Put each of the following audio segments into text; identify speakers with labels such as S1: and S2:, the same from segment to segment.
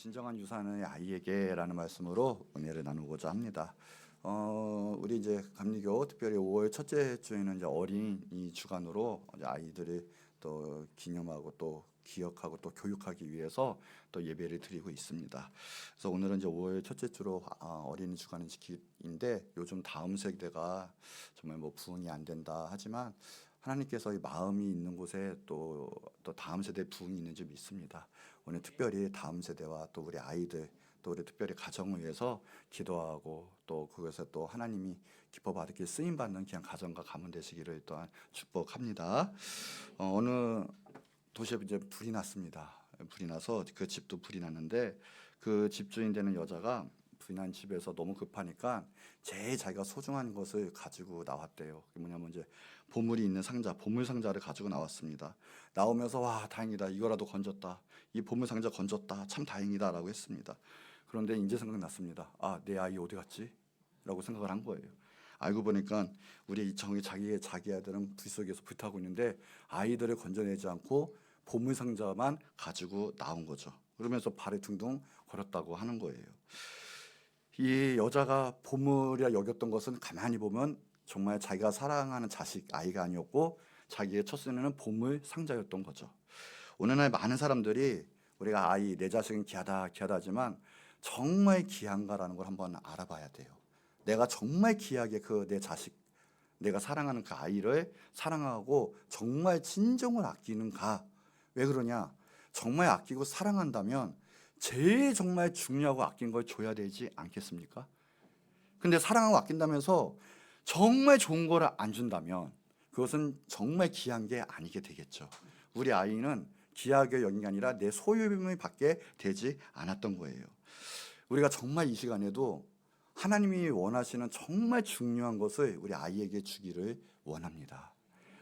S1: 진정한 유산은 아이에게라는 말씀으로 은혜를 나누고자 합니다. 우리 이제 감리교 특별히 5월 첫째 주에는 이제 어린이 주간으로 이제 아이들을 또 기념하고 또 기억하고 또 교육하기 위해서 또 예배를 드리고 있습니다. 그래서 오늘은 이제 5월 첫째 주로 어린이 주간인 지키인데 요즘 다음 세대가 정말 뭐 부흥이 안 된다 하지만 하나님께서 이 마음이 있는 곳에 또 다음 세대 부흥이 있는 줄 믿습니다. 오늘 특별히 다음 세대와 또 우리 아이들 또 우리 특별히 가정을 위해서 기도하고 또 그것에 또 하나님이 기뻐 받게 쓰임 받는 그냥 가정과 가문 되시기를 또한 축복합니다. 어느 도시에 이제 불이 났습니다. 불이 나서 그 집도 불이 났는데 그 집주인 되는 여자가 불이 난 집에서 너무 급하니까 제일 자기가 소중한 것을 가지고 나왔대요. 그게 뭐냐면 이제 보물이 있는 상자, 보물 상자를 가지고 나왔습니다. 나오면서 와 다행이다, 이거라도 건졌다, 이 보물 상자 건졌다, 참 다행이다라고 했습니다. 그런데 이제 생각났습니다. 아, 내 아이 어디 갔지? 라고 생각을 한 거예요. 알고 보니까 우리 자기 아들은 불 속에서 불타고 있는데 아이들을 건져내지 않고 보물 상자만 가지고 나온 거죠. 그러면서 발에 둥둥 걸었다고 하는 거예요. 이 여자가 보물이라 여겼던 것은 가만히 보면 정말 자기가 사랑하는 자식, 아이가 아니었고 자기의 첫째는 보물 상자였던 거죠. 오늘날 많은 사람들이 우리가 아이, 내 자식은 귀하다 하지만 정말 귀한가라는 걸 한번 알아봐야 돼요. 내가 정말 귀하게 그 내 자식, 내가 사랑하는 그 아이를 사랑하고 정말 진정을 아끼는가? 왜 그러냐? 정말 아끼고 사랑한다면 제일 정말 중요하고 아낀 걸 줘야 되지 않겠습니까? 근데 사랑하고 아낀다면서 정말 좋은 거를 안 준다면 그것은 정말 귀한 게 아니게 되겠죠. 우리 아이는 귀하게 여긴 게 아니라 내 소유물 밖에 되지 않았던 거예요. 우리가 정말 이 시간에도 하나님이 원하시는 정말 중요한 것을 우리 아이에게 주기를 원합니다.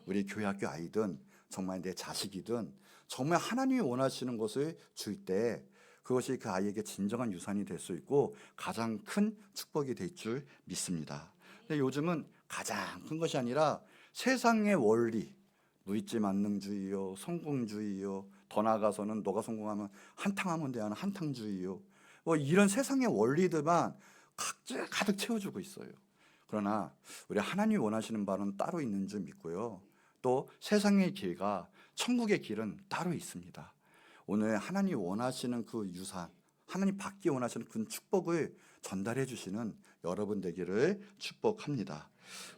S1: 우리 교회학교 아이든 정말 내 자식이든 정말 하나님이 원하시는 것을 줄 때 그것이 그 아이에게 진정한 유산이 될 수 있고 가장 큰 축복이 될 줄 믿습니다. 근데 요즘은 가장 큰 것이 아니라 세상의 원리, 무이지 만능주의요, 성공주의요, 더 나아가서는 너가 성공하면 한탕하면 대하는 한탕주의요, 뭐 이런 세상의 원리들만 각자 가득 채워주고 있어요. 그러나 우리 하나님이 원하시는 바는 따로 있는 줄 믿고요. 또 세상의 길과 천국의 길은 따로 있습니다. 오늘 하나님이 원하시는 그 유산, 하나님 받기 원하시는 그 축복을 전달해 주시는 여러분 되기를 축복합니다.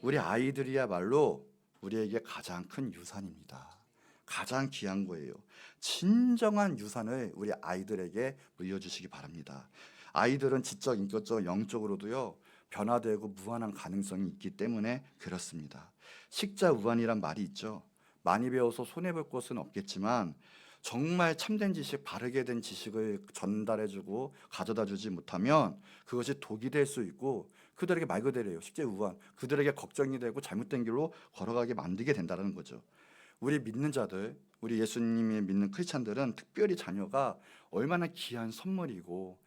S1: 우리 아이들이야말로 우리에게 가장 큰 유산입니다. 가장 귀한 거예요. 진정한 유산을 우리 아이들에게 물려주시기 바랍니다. 아이들은 지적, 인격적, 영적으로도요 변화되고 무한한 가능성이 있기 때문에 그렇습니다. 식자우환이란 말이 있죠. 많이 배워서 손해볼 것은 없겠지만 정말 참된 지식, 바르게 된 지식을 전달해주고 가져다주지 못하면 그것이 독이 될 수 있고 그들에게 말 그대로예요. 식자우환, 그들에게 걱정이 되고 잘못된 길로 걸어가게 만들게 된다는 거죠. 우리 믿는 자들, 우리 예수님이 믿는 크리스찬들은 특별히 자녀가 얼마나 귀한 선물이고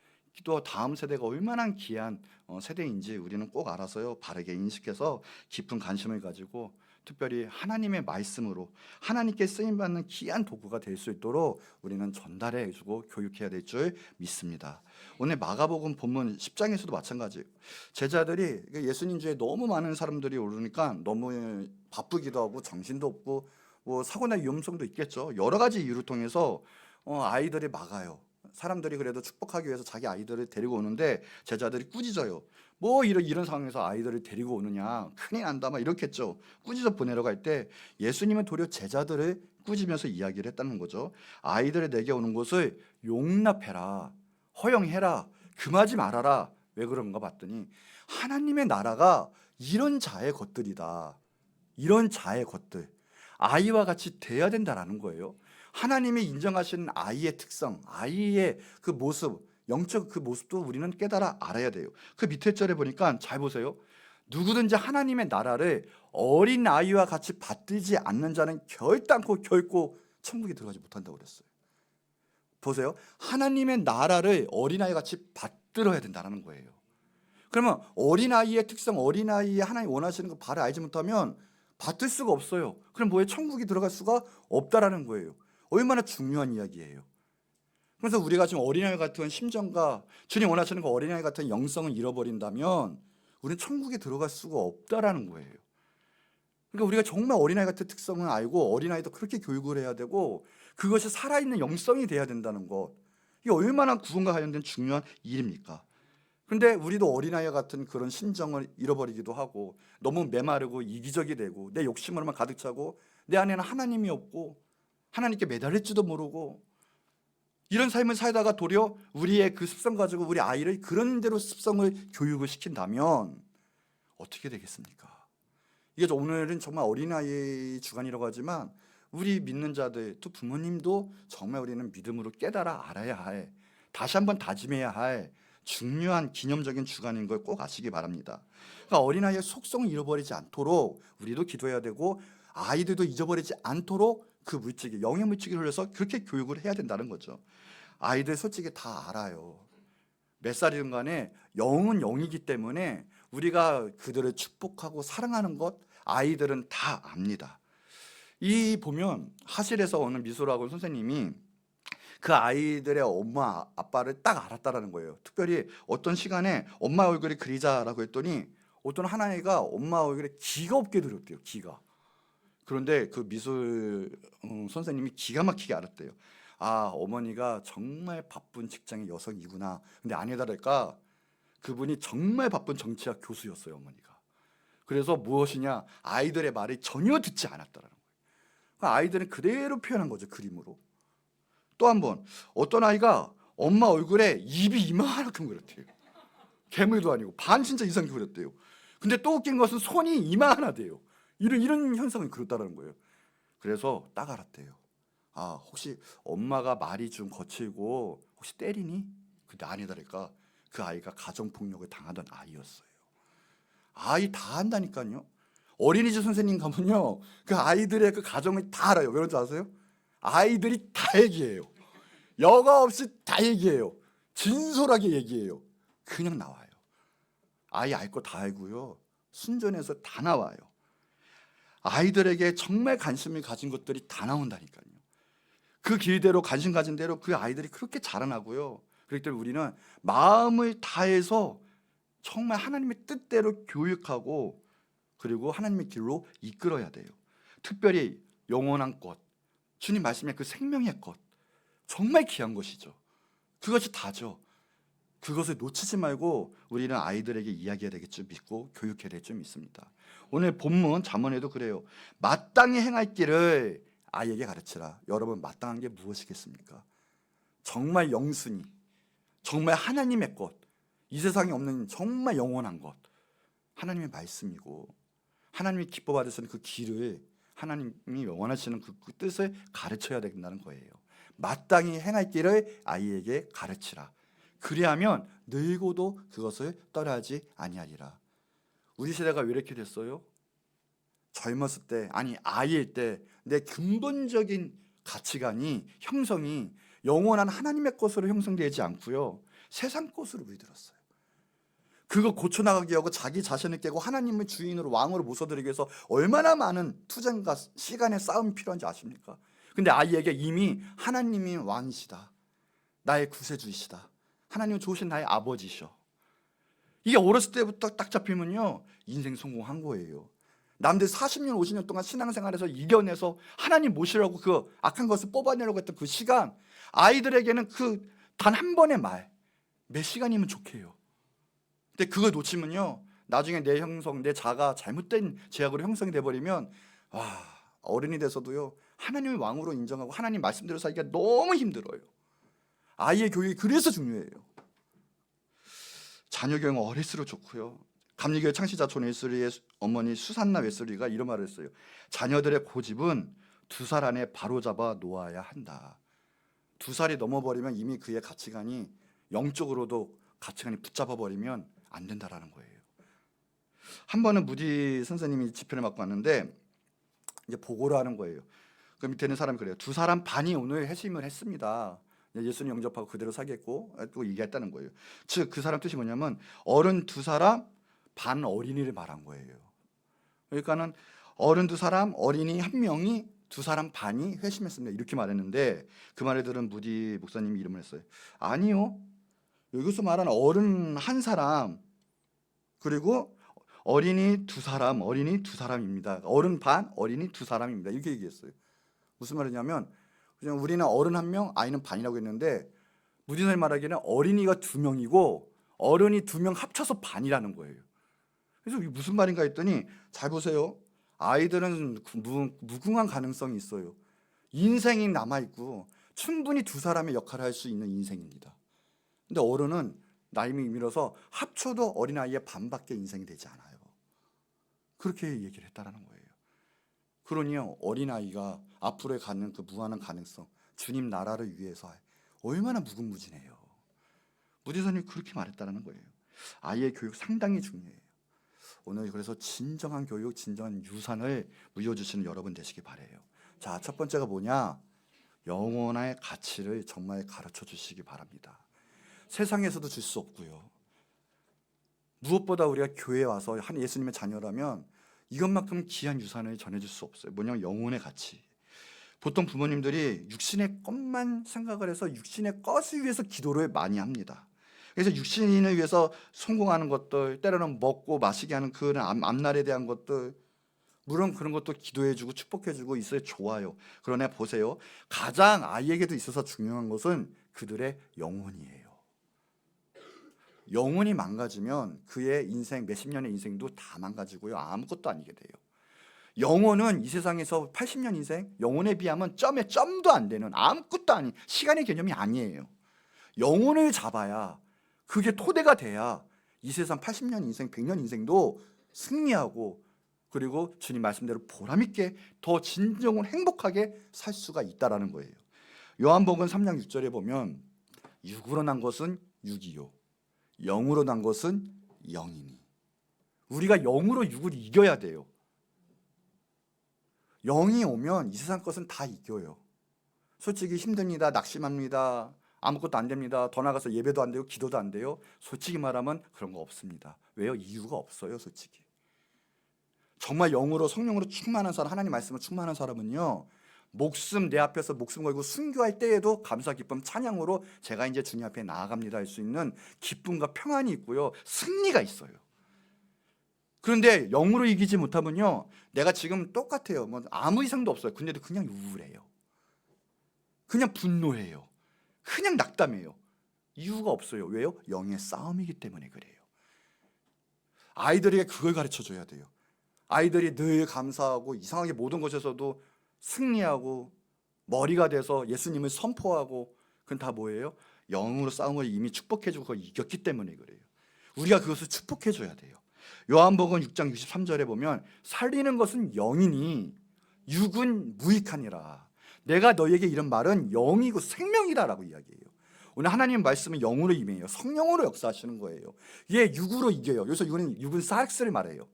S1: 또 다음 세대가 얼마나 귀한 세대인지 우리는 꼭 알아서요 바르게 인식해서 깊은 관심을 가지고 특별히 하나님의 말씀으로 하나님께 쓰임받는 귀한 도구가 될 수 있도록 우리는 전달해주고 교육해야 될 줄 믿습니다. 오늘 마가복음 본문 10장에서도 마찬가지예요. 제자들이 예수님 주에 너무 많은 사람들이 오르니까 너무 바쁘기도 하고 정신도 없고 뭐 사고나 위험성도 있겠죠. 여러 가지 이유를 통해서 아이들이 막아요. 사람들이 그래도 축복하기 위해서 자기 아이들을 데리고 오는데 제자들이 꾸짖어요. 뭐 이런 상황에서 아이들을 데리고 오느냐, 큰일 난다 막 이렇겠죠. 꾸짖어 보내려고 할 때 예수님은 도리어 제자들을 꾸짖으면서 이야기를 했다는 거죠. 아이들이 내게 오는 것을 용납해라, 허용해라, 금하지 말아라. 왜 그런가 봤더니 하나님의 나라가 이런 자의 것들이다. 이런 자의 것들, 아이와 같이 돼야 된다라는 거예요. 하나님이 인정하시는 아이의 특성, 아이의 그 모습, 영적 그 모습도 우리는 깨달아 알아야 돼요. 그 밑에 절에 보니까 잘 보세요. 누구든지 하나님의 나라를 어린 아이와 같이 받들지 않는 자는 결코 천국에 들어가지 못한다고 그랬어요. 보세요. 하나님의 나라를 어린아이 같이 받들어야 된다는 거예요. 그러면 어린아이의 특성, 어린아이의 하나님 원하시는 거 바로 알지 못하면 받들 수가 없어요. 그럼 뭐예요? 천국에 들어갈 수가 없다라는 거예요. 얼마나 중요한 이야기예요. 그래서 우리가 지금 어린아이 같은 심정과 주님 원하시는 그 어린아이 같은 영성을 잃어버린다면 우리는 천국에 들어갈 수가 없다라는 거예요. 그러니까 우리가 정말 어린아이 같은 특성을 알고 어린아이도 그렇게 교육을 해야 되고 그것이 살아있는 영성이 돼야 된다는 것. 이게 얼마나 구원과 관련된 중요한 일입니까? 근데 우리도 어린아이와 같은 그런 심정을 잃어버리기도 하고 너무 메마르고 이기적이 되고 내 욕심으로만 가득 차고 내 안에는 하나님이 없고 하나님께 매달릴지도 모르고 이런 삶을 살다가 도리어 우리의 그 습성 가지고 우리 아이를 그런 대로 습성을 교육을 시킨다면 어떻게 되겠습니까? 이게 오늘은 정말 어린아이 주간이라고 하지만 우리 믿는 자들 또 부모님도 정말 우리는 믿음으로 깨달아 알아야 할, 다시 한번 다짐해야 할 중요한 기념적인 주간인 걸 꼭 아시기 바랍니다. 그러니까 어린아이의 속성을 잃어버리지 않도록 우리도 기도해야 되고 아이들도 잊어버리지 않도록 그 물질이 영의 물질을 흘려서 그렇게 교육을 해야 된다는 거죠. 아이들 솔직히 다 알아요. 몇 살이든 간에 영은 영이기 때문에 우리가 그들을 축복하고 사랑하는 것 아이들은 다 압니다. 이 보면 하실에서 어느 미술학원 선생님이 그 아이들의 엄마 아빠를 딱 알았다라는 거예요. 특별히 어떤 시간에 엄마 얼굴이 그리자라고 했더니 어떤 하나이가 엄마 얼굴에 기가 없게 그렸대요. 기가. 그런데 그 미술 선생님이 기가 막히게 알았대요. 아, 어머니가 정말 바쁜 직장의 여성이구나. 근데 아니다 다를까 그분이 정말 바쁜 정치학 교수였어요. 어머니가. 그래서 무엇이냐 아이들의 말을 전혀 듣지 않았다라는 거예요. 그러니까 아이들은 그대로 표현한 거죠. 그림으로. 또 한 번 어떤 아이가 엄마 얼굴에 입이 이만큼 그렸대요. 괴물도 아니고 반 진짜 이상 그렸대요. 근데 또 웃긴 것은 손이 이만하대요. 이런 현상을 그렸다는 거예요. 그래서 딱 알았대요. 아, 혹시 엄마가 말이 좀 거칠고 혹시 때리니? 근데 아니다랄까 그 아이가 가정폭력을 당하던 아이였어요. 아이 다 안다니까요. 어린이집 선생님 가면요 그 아이들의 그 가정을 다 알아요. 왜 그런지 아세요? 아이들이 다 얘기해요. 여과 없이 다 얘기해요. 진솔하게 얘기해요. 그냥 나와요. 아이 알 거 다 알고요. 순전해서 다 나와요. 아이들에게 정말 관심을 가진 것들이 다 나온다니까요. 그 길대로 관심 가진 대로 그 아이들이 그렇게 자라나고요. 그렇기 때문에 우리는 마음을 다해서 정말 하나님의 뜻대로 교육하고 그리고 하나님의 길로 이끌어야 돼요. 특별히 영원한 것, 주님 말씀의 그 생명의 것, 정말 귀한 것이죠. 그것이 다죠. 그것을 놓치지 말고 우리는 아이들에게 이야기해야 될 줄 믿고 교육해야 될 줄 믿습니다. 오늘 본문 잠언에도 그래요. 마땅히 행할 길을 아이에게 가르치라. 여러분 마땅한 게 무엇이겠습니까? 정말 영순이, 정말 하나님의 것, 이 세상에 없는 정말 영원한 것, 하나님의 말씀이고 하나님이 기뻐 받으시는 그 길을 하나님이 원하시는 그 뜻을 가르쳐야 된다는 거예요. 마땅히 행할 길을 아이에게 가르치라. 그리하면 늙어도 그것을 떠나지 아니하리라. 우리 세대가 왜 이렇게 됐어요? 젊었을 때, 아니 아이일 때 내 근본적인 가치관이 형성이 영원한 하나님의 것으로 형성되지 않고요 세상 것으로 물들었어요. 그거 고쳐나가게 하고 자기 자신을 깨고 하나님을 주인으로 왕으로 모셔드리기 위해서 얼마나 많은 투쟁과 시간의 싸움이 필요한지 아십니까? 근데 아이에게 이미 하나님이 왕이시다, 나의 구세주이시다, 하나님은 좋으신 나의 아버지셔, 이게 어렸을 때부터 딱 잡히면요 인생 성공한 거예요. 남들 40년 50년 동안 신앙생활에서 이겨내서 하나님 모시라고 그 악한 것을 뽑아내려고 했던 그 시간, 아이들에게는 그 단 한 번의 말 몇 시간이면 좋게요. 근데 그걸 놓치면요 나중에 내 형성, 내 자가 잘못된 제약으로 형성이 돼버리면 어른이 돼서도요 하나님을 왕으로 인정하고 하나님 말씀대로 살기가 너무 힘들어요. 아이의 교육이 그래서 중요해요. 자녀 교육은 어릴수록 좋고요. 감리교회 창시자 존 웨슬리의 어머니 수산나 웨슬리가 이런 말을 했어요. 자녀들의 고집은 2살 안에 바로잡아 놓아야 한다. 2살이 넘어버리면 이미 그의 가치관이 영적으로도 가치관이 붙잡아버리면 안 된다라는 거예요. 한 번은 무디 선생님이 집회를 맡고 왔는데 이제 보고를 하는 거예요. 그 밑에 있는 사람이 그래요. 2사람 반이 오늘 회심을 했습니다. 예수님 영접하고 그대로 살겠고 또 얘기했다는 거예요. 즉 그 사람 뜻이 뭐냐면 어른 2사람 반 어린이를 말한 거예요. 그러니까는 어른 2사람 어린이 1명이 두 사람 반이 회심했습니다. 이렇게 말했는데 그 말을 들은 무디 목사님이 이름을 했어요. 아니요. 여기서 말하는 어른 한 사람 그리고 어린이 두 사람입니다. 어른 반, 어린이 두 사람입니다. 이렇게 얘기했어요. 무슨 말이냐면 그냥 우리는 어른 한 명, 아이는 반이라고 했는데 무디선이 말하기에는 어린이가 두 명이고 어른이 두 명 합쳐서 반이라는 거예요. 그래서 이게 무슨 말인가 했더니 잘 보세요. 아이들은 무궁한 가능성이 있어요. 인생이 남아있고 충분히 두 사람의 역할을 할 수 있는 인생입니다. 근데 어른은 나이 밀어서 합쳐도 어린아이의 반밖에 인생이 되지 않아요. 그렇게 얘기를 했다라는 거예요. 그러니요, 어린아이가 앞으로의 가는 그 무한한 가능성, 주님 나라를 위해서 얼마나 무궁무진해요. 무디선이 그렇게 말했다라는 거예요. 아이의 교육 상당히 중요해요. 오늘 그래서 진정한 교육, 진정한 유산을 물려주시는 여러분 되시기 바래요. 자, 첫 번째가 뭐냐? 영혼의 가치를 정말 가르쳐 주시기 바랍니다. 세상에서도 줄 수 없고요. 무엇보다 우리가 교회에 와서 한 예수님의 자녀라면 이것만큼 귀한 유산을 전해줄 수 없어요. 뭐냐면 영혼의 가치. 보통 부모님들이 육신의 것만 생각을 해서 육신의 것을 위해서 기도를 많이 합니다. 그래서 육신을 위해서 성공하는 것들, 때로는 먹고 마시게 하는 그런 앞날에 대한 것들, 물론 그런 것도 기도해주고 축복해주고 있어야 좋아요. 그러나 보세요. 가장 아이에게도 있어서 중요한 것은 그들의 영혼이에요. 영혼이 망가지면 그의 인생, 몇십 년의 인생도 다 망가지고요. 아무것도 아니게 돼요. 영혼은 이 세상에서 80년 인생, 영혼에 비하면 점에 점도 안 되는 아무것도 아닌 시간의 개념이 아니에요. 영혼을 잡아야, 그게 토대가 돼야 이 세상 80년 인생, 100년 인생도 승리하고 그리고 주님 말씀대로 보람있게 더 진정으로 행복하게 살 수가 있다라는 거예요. 요한복음 3장 6절에 보면 육으로 난 것은 육이요 영으로 난 것은 영이니. 우리가 영으로 육을 이겨야 돼요. 영이 오면 이 세상 것은 다 이겨요. 솔직히 힘듭니다. 낙심합니다. 아무것도 안 됩니다. 더 나가서 예배도 안 되고 기도도 안 돼요. 솔직히 말하면 그런 거 없습니다. 왜요? 이유가 없어요. 솔직히. 정말 영으로 성령으로 충만한 사람, 하나님 말씀으로 충만한 사람은요, 목숨 내 앞에서 목숨 걸고 순교할 때에도 감사 기쁨 찬양으로 제가 이제 주님 앞에 나아갑니다 할 수 있는 기쁨과 평안이 있고요, 승리가 있어요. 그런데 영으로 이기지 못하면요, 내가 지금 똑같아요. 뭐 아무 이상도 없어요. 근데도 그냥 우울해요. 그냥 분노해요. 그냥 낙담해요. 이유가 없어요. 왜요? 영의 싸움이기 때문에 그래요. 아이들에게 그걸 가르쳐 줘야 돼요. 아이들이 늘 감사하고 이상하게 모든 것에서도 승리하고 머리가 돼서 예수님을 선포하고, 그건 다 뭐예요? 영으로 싸움을 이미 축복해주고 그걸 이겼기 때문에 그래요. 우리가 그것을 축복해줘야 돼요. 요한복음 6장 63절에 보면 살리는 것은 영이니 육은 무익하니라. 내가 너에게 이런 말은 영이고 생명이다라고 이야기해요. 오늘 하나님 말씀은 영으로 임해요. 성령으로 역사하시는 거예요. 얘 육으로 이겨요. 여기서 육은 삭스를 말해요.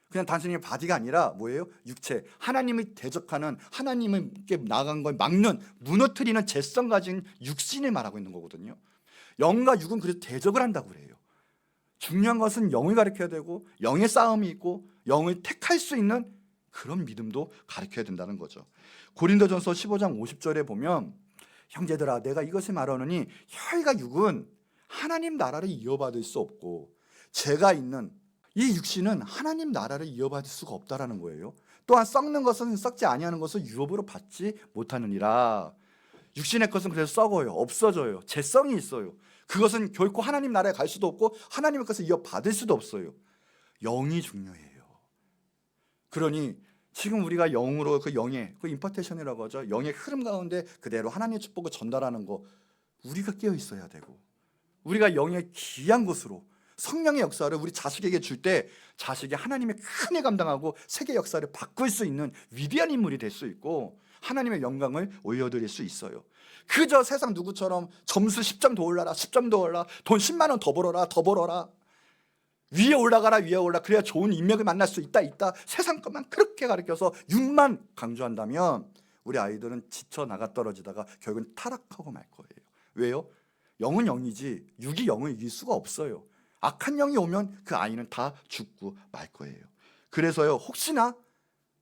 S1: 그냥 단순히 바디가 아니라 뭐예요? 육체. 하나님을 대적하는, 하나님께 나아간 걸 막는, 무너뜨리는 재성 가진 육신을 말하고 있는 거거든요. 영과 육은 그래서 대적을 한다고 그래요. 중요한 것은 영을 가르쳐야 되고 영의 싸움이 있고 영을 택할 수 있는 그런 믿음도 가르쳐야 된다는 거죠. 고린도전서 15장 50절에 보면 형제들아 내가 이것을 말하노니 혈과 육은 하나님 나라를 이어받을 수 없고 제가 있는 이 육신은 하나님 나라를 이어받을 수가 없다라는 거예요. 또한 썩는 것은 썩지 아니하는 것을 유업으로 받지 못하느니라. 육신의 것은 그래서 썩어요. 없어져요. 재성이 있어요. 그것은 결코 하나님 나라에 갈 수도 없고 하나님의 것을 이어받을 수도 없어요. 영이 중요해요. 그러니 지금 우리가 영으로 그 영의 그 임파테이션이라고 하죠. 영의 흐름 가운데 그대로 하나님의 축복을 전달하는 거 우리가 깨어 있어야 되고, 우리가 영의 귀한 것으로 성령의 역사를 우리 자식에게 줄 때 자식이 하나님의 큰 일 감당하고 세계 역사를 바꿀 수 있는 위대한 인물이 될 수 있고 하나님의 영광을 올려드릴 수 있어요. 그저 세상 누구처럼 점수 10점 더 올라라, 10점 더 올라, 돈 10만 원 더 벌어라, 더 벌어라, 위에 올라가라, 위에 올라, 그래야 좋은 인맥을 만날 수 있다, 세상 것만 그렇게 가르쳐서 육만 강조한다면 우리 아이들은 지쳐 나가 떨어지다가 결국은 타락하고 말 거예요. 왜요? 영은 영이지 육이 영을 이길 수가 없어요. 악한 영이 오면 그 아이는 다 죽고 말 거예요. 그래서요, 혹시나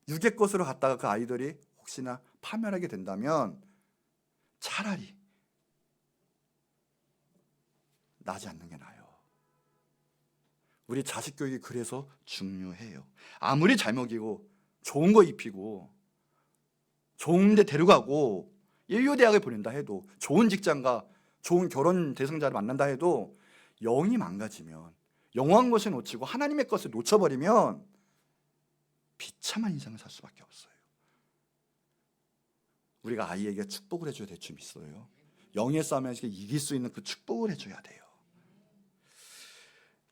S1: 육의 것으로 갔다가 그 아이들이 혹시나 파멸하게 된다면 차라리 나지 않는 게 나아요. 우리 자식 교육이 그래서 중요해요. 아무리 잘 먹이고 좋은 거 입히고 좋은 데 데려가고 인류대학을 보낸다 해도, 좋은 직장과 좋은 결혼 대상자를 만난다 해도 영이 망가지면, 영원한 것을 놓치고 하나님의 것을 놓쳐버리면 비참한 인생을 살 수밖에 없어요. 우리가 아이에게 축복을 해줘야 될 줄 믿어요. 영의 싸움에서 이길 수 있는 그 축복을 해줘야 돼요.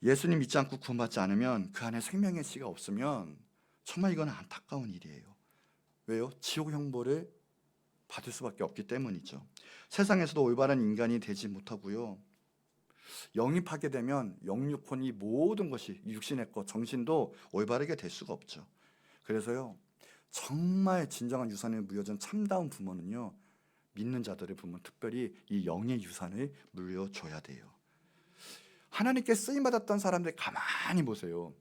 S1: 예수님 믿지 않고 구원받지 않으면, 그 안에 생명의 씨가 없으면 정말 이건 안타까운 일이에요. 왜요? 지옥 형벌을 받을 수밖에 없기 때문이죠. 세상에서도 올바른 인간이 되지 못하고요, 영입하게 되면 영육혼이 모든 것이, 육신의 것, 정신도 올바르게 될 수가 없죠. 그래서요, 정말 진정한 유산을 물려준 참다운 부모는요, 믿는 자들의 부모, 특별히 이 영의 유산을 물려줘야 돼요. 하나님께 쓰임받았던 사람들 가만히 보세요.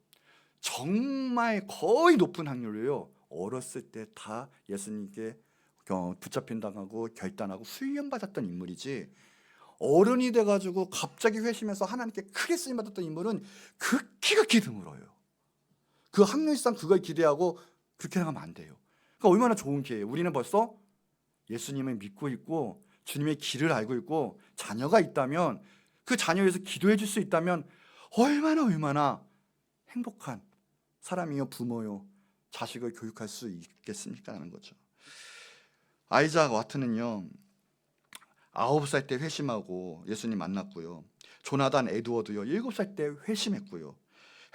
S1: 정말 거의 높은 확률로요, 어렸을 때 다 예수님께 붙잡힌 당하고 결단하고 훈련받았던 인물이지, 어른이 돼가지고 갑자기 회심해서 하나님께 크게 쓰임받았던 인물은 극히 드물어요. 그 확률상 그걸 기대하고 그렇게 하면 안 돼요. 그러니까 얼마나 좋은 기회예요. 우리는 벌써 예수님을 믿고 있고 주님의 길을 알고 있고 자녀가 있다면, 그 자녀에 위해서 기도해 줄 수 있다면 얼마나 행복한 사람이요, 부모요, 자식을 교육할 수 있겠습니까? 하는 거죠. 아이작 와트는요, 9살 때 회심하고 예수님 만났고요. 조나단 에드워드요, 7살 때 회심했고요.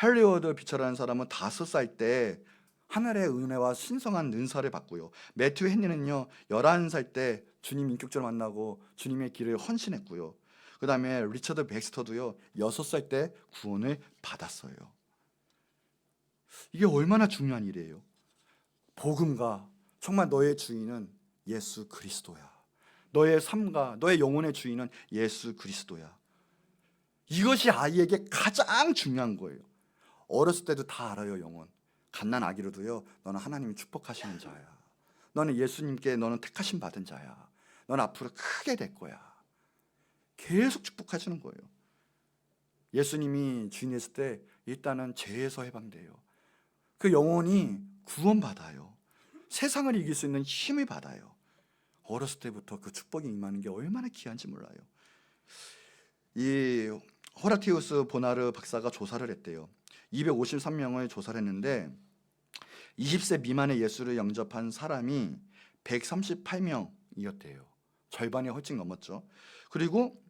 S1: 헨리 비처라는 사람은 5살 때 하늘의 은혜와 신성한 은사를 받고요. 매튜 헨리는요, 11살 때 주님 인격적으로 만나고 주님의 길을 헌신했고요. 그 다음에 리처드 백스터도요, 6살 때 구원을 받았어요. 이게 얼마나 중요한 일이에요. 복음과 정말 너의 주인은 예수 그리스도야. 너의 삶과 너의 영혼의 주인은 예수 그리스도야. 이것이 아이에게 가장 중요한 거예요. 어렸을 때도 다 알아요. 영혼 갓난 아기로도요, 너는 하나님이 축복하시는 자야. 너는 예수님께 너는 택하심 받은 자야. 넌 앞으로 크게 될 거야. 계속 축복하시는 거예요. 예수님이 주인이었을 때 일단은 죄에서 해방돼요. 그 영혼이 구원받아요. 세상을 이길 수 있는 힘을 받아요. 어렸을 때부터 그 축복이 임하는 게 얼마나 귀한지 몰라요. 이 호라티우스 보나르 박사가 조사를 했대요. 253명을 조사를 했는데 20세 미만의 예수를 영접한 사람이 138명이었대요. 절반이 훨씬 넘었죠. 그리고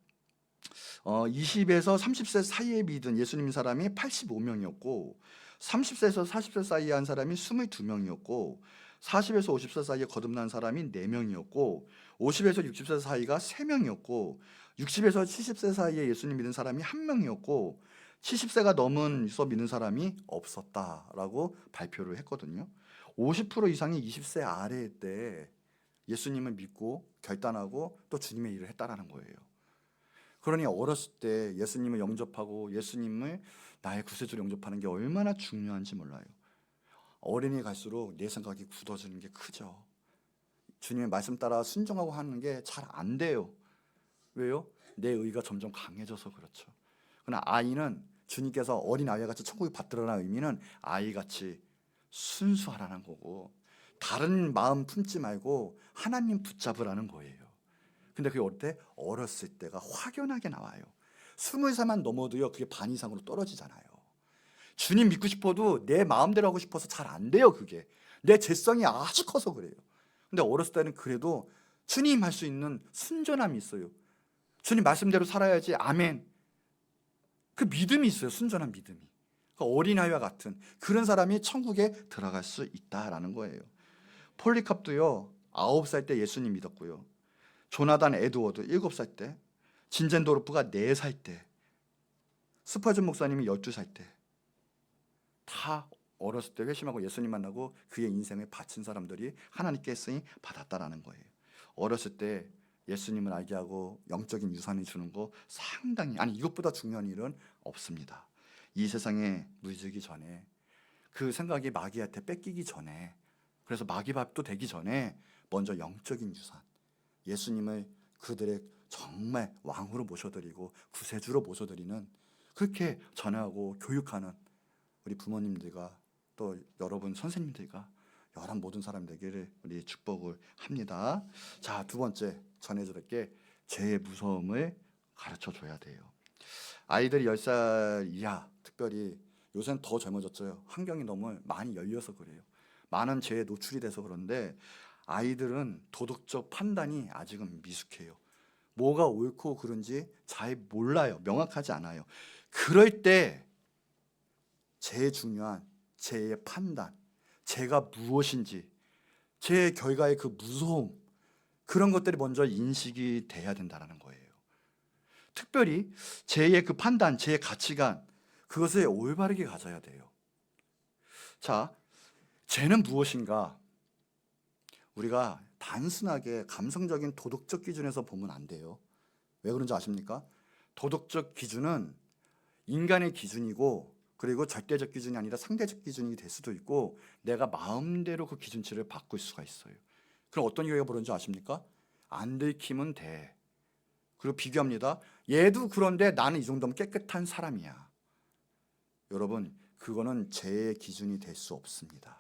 S1: 20에서 30세 사이에 믿은 예수님 사람이 85명이었고, 30세에서 40세 사이에 한 사람이 22명이었고, 40에서 50세 사이에 거듭난 사람이 4명이었고, 50에서 60세 사이가 3명이었고, 60에서 70세 사이에 예수님 믿은 사람이 1명이었고, 70세가 넘은서 믿는 사람이 없었다라고 발표를 했거든요. 50% 이상이 20세 아래일 때 예수님을 믿고 결단하고 또 주님의 일을 했다라는 거예요. 그러니 어렸을 때 예수님을 영접하고 예수님을 나의 구세주로 영접하는 게 얼마나 중요한지 몰라요. 어린이 갈수록 내 생각이 굳어지는 게 크죠. 주님의 말씀 따라 순종하고 하는 게 잘 안 돼요. 왜요? 내 의가 점점 강해져서 그렇죠. 그러나 아이는 주님께서 어린 아이와 같이 천국에 받들어라는 의미는 아이같이 순수하라는 거고, 다른 마음 품지 말고 하나님 붙잡으라는 거예요. 근데 그게 어릴 때, 어렸을 때가 확연하게 나와요. 20살만 넘어도요, 그게 반 이상으로 떨어지잖아요. 주님 믿고 싶어도 내 마음대로 하고 싶어서 잘 안 돼요. 그게 내 죄성이 아주 커서 그래요. 근데 어렸을 때는 그래도 주님 할 수 있는 순전함이 있어요. 주님 말씀대로 살아야지, 아멘, 그 믿음이 있어요. 순전한 믿음이. 그 어린아이와 같은 그런 사람이 천국에 들어갈 수 있다라는 거예요. 폴리캅도요, 9살 때 예수님 믿었고요. 조나단 에드워드 7살 때, 진젠도르프가 4살 때, 스퍼전 목사님이 12살 때, 다 어렸을 때 회심하고 예수님 만나고 그의 인생을 바친 사람들이 하나님께 쓰임 받았다라는 거예요. 어렸을 때 예수님을 알게 하고 영적인 유산을 주는 거 상당히, 아니 이것보다 중요한 일은 없습니다. 이 세상에 물들기 전에, 그 생각이 마귀한테 뺏기기 전에 그래서 마귀밥도 되기 전에 먼저 영적인 유산, 예수님을 그들의 정말 왕으로 모셔드리고 구세주로 모셔드리는, 그렇게 전하고 교육하는 우리 부모님들과 또 여러분 선생님들과 여러 모든 사람들에게 우리 축복을 합니다. 자, 두 번째 전해드릴 게 죄의 무서움을 가르쳐 줘야 돼요. 아이들이 10살 이하, 특별히 요새는 더 젊어졌어요. 환경이 너무 많이 열려서 그래요. 많은 죄에 노출이 돼서 그런데 아이들은 도덕적 판단이 아직은 미숙해요. 뭐가 옳고 그른지 잘 몰라요. 명확하지 않아요. 그럴 때 제일 중요한 죄의 판단, 죄가 무엇인지, 죄의 결과의 그 무서움, 그런 것들이 먼저 인식이 돼야 된다는 거예요. 특별히 죄의 그 판단, 죄의 가치관, 그것을 올바르게 가져야 돼요. 자, 죄는 무엇인가? 우리가 단순하게 감성적인 도덕적 기준에서 보면 안 돼요. 왜 그런지 아십니까? 도덕적 기준은 인간의 기준이고, 그리고 절대적 기준이 아니라 상대적 기준이 될 수도 있고, 내가 마음대로 그 기준치를 바꿀 수가 있어요. 그럼 어떤 교회가 그런지 아십니까? 안 들키면 돼. 그리고 비교합니다. 얘도 그런데 나는 이 정도면 깨끗한 사람이야. 여러분, 그거는 죄의 기준이 될 수 없습니다.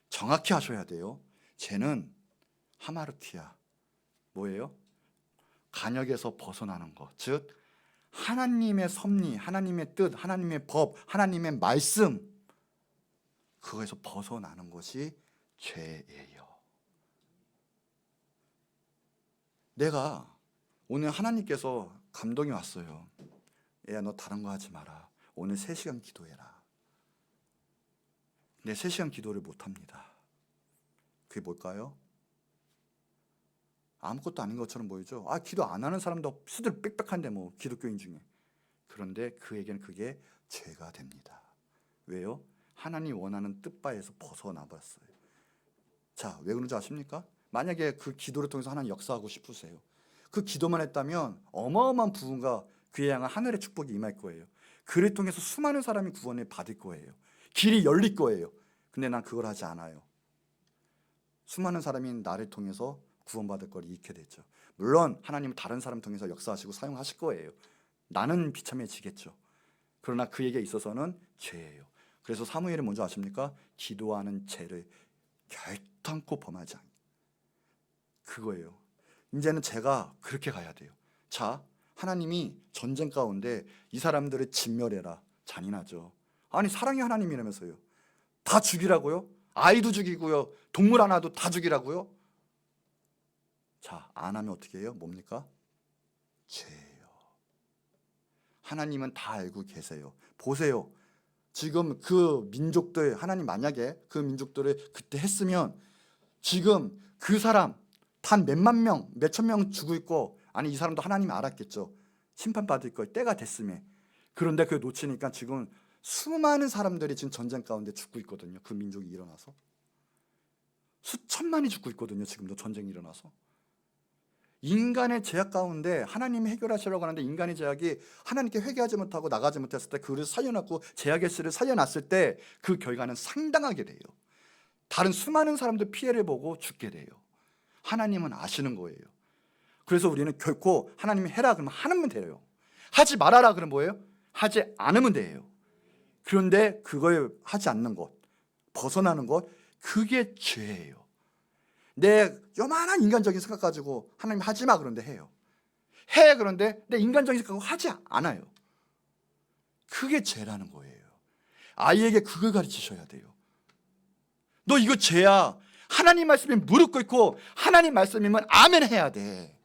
S1: 정확히 하셔야 돼요. 죄는 하마르티아, 뭐예요? 간역에서 벗어나는 것, 즉 하나님의 섭리, 하나님의 뜻, 하나님의 법, 하나님의 말씀, 그거에서 벗어나는 것이 죄예요. 내가 오늘 하나님께서 감동이 왔어요. 얘야, 너 다른 거 하지 마라. 오늘 3시간 기도해라. 근데 3시간 기도를 못합니다. 그게 뭘까요? 아무것도 아닌 것처럼 보이죠. 기도 안 하는 사람도 수들 빽빽한데 뭐 기독교인 중에. 그런데 그에게는 그게 죄가 됩니다. 왜요? 하나님 원하는 뜻바에서 벗어나 버렸어요. 자, 왜 그런지 아십니까? 만약에 그 기도를 통해서 하나님 역사하고 싶으세요. 그 기도만 했다면 어마어마한 부흥과 그에 향한 하늘의 축복이 임할 거예요. 그를 통해서 수많은 사람이 구원을 받을 거예요. 길이 열릴 거예요. 근데 난 그걸 하지 않아요. 수많은 사람이 나를 통해서 구원받을 걸 잃게 됐죠. 물론 하나님은 다른 사람 통해서 역사하시고 사용하실 거예요. 나는 비참해지겠죠. 그러나 그에게 있어서는 죄예요. 그래서 사무엘은 먼저 아십니까? 기도하는 죄를 결탄코 범하지 않게. 그거예요. 이제는 제가 그렇게 가야 돼요. 자, 하나님이 전쟁 가운데 이 사람들을 진멸해라. 잔인하죠. 아니, 사랑의 하나님이라면서요. 다 죽이라고요? 아이도 죽이고요. 동물 하나도 다 죽이라고요? 자, 안 하면 어떻게 해요? 뭡니까? 죄예요. 하나님은 다 알고 계세요. 보세요. 지금 그 민족들, 하나님 만약에 그 민족들을 그때 했으면 지금 그 사람 단 몇만 명, 몇천 명 죽고 있고, 아니 이 사람도 하나님이 알았겠죠. 심판받을 걸 때가 됐음에. 그런데 그걸 놓치니까 지금 수많은 사람들이 지금 전쟁 가운데 죽고 있거든요. 그 민족이 일어나서 수천만이 죽고 있거든요. 지금도 전쟁이 일어나서. 인간의 죄악 가운데 하나님이 해결하시려고 하는데 인간의 죄악이 하나님께 회개하지 못하고 나가지 못했을 때, 그를 살려놨고 죄악의 씨를 살려놨을 때 그 결과는 상당하게 돼요. 다른 수많은 사람들 피해를 보고 죽게 돼요. 하나님은 아시는 거예요. 그래서 우리는 결코 하나님이 해라 그러면 하면 돼요. 하지 말아라 그러면 뭐예요? 하지 않으면 돼요. 그런데 그걸 하지 않는 것, 벗어나는 것, 그게 죄예요. 내 요만한 인간적인 생각 가지고 하나님 하지 마 그런데 해요. 해 그런데 내 인간적인 생각 가지고 하지 않아요. 그게 죄라는 거예요. 아이에게 그걸 가르치셔야 돼요. 너 이거 죄야. 하나님 말씀이 무릎 꿇고 하나님 말씀이면 아멘 해야 돼.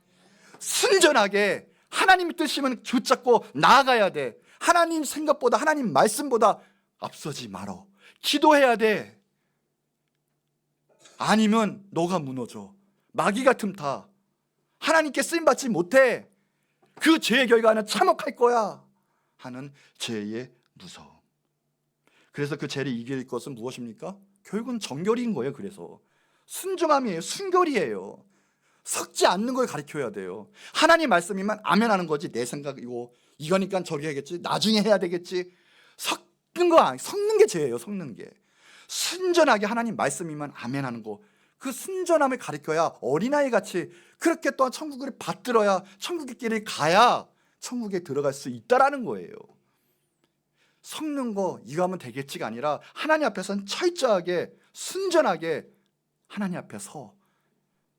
S1: 순전하게 하나님의 뜻이면 붙잡고 나아가야 돼. 하나님 생각보다, 하나님 말씀보다 앞서지 말어. 기도해야 돼. 아니면 너가 무너져. 마귀가 틈타. 하나님께 쓰임받지 못해. 그 죄의 결과는 참혹할 거야 하는 죄의 무서움. 그래서 그 죄를 이길 것은 무엇입니까? 결국은 정결인 거예요. 그래서 순종함이에요. 순결이에요. 섞지 않는 걸 가르쳐야 돼요. 하나님 말씀이면 아멘 하는 거지. 내 생각이고 이거니까 저기 해야겠지, 나중에 해야 되겠지. 섞는 게 죄예요. 섞는 게. 순전하게 하나님 말씀이면 아멘 하는 거, 그 순전함을 가리켜야 어린아이 같이 그렇게 또한 천국을 받들어야 천국의 길을 가야 천국에 들어갈 수 있다라는 거예요. 섞는 거 이거 하면 되겠지가 아니라 하나님 앞에서는 철저하게 순전하게 하나님 앞에 서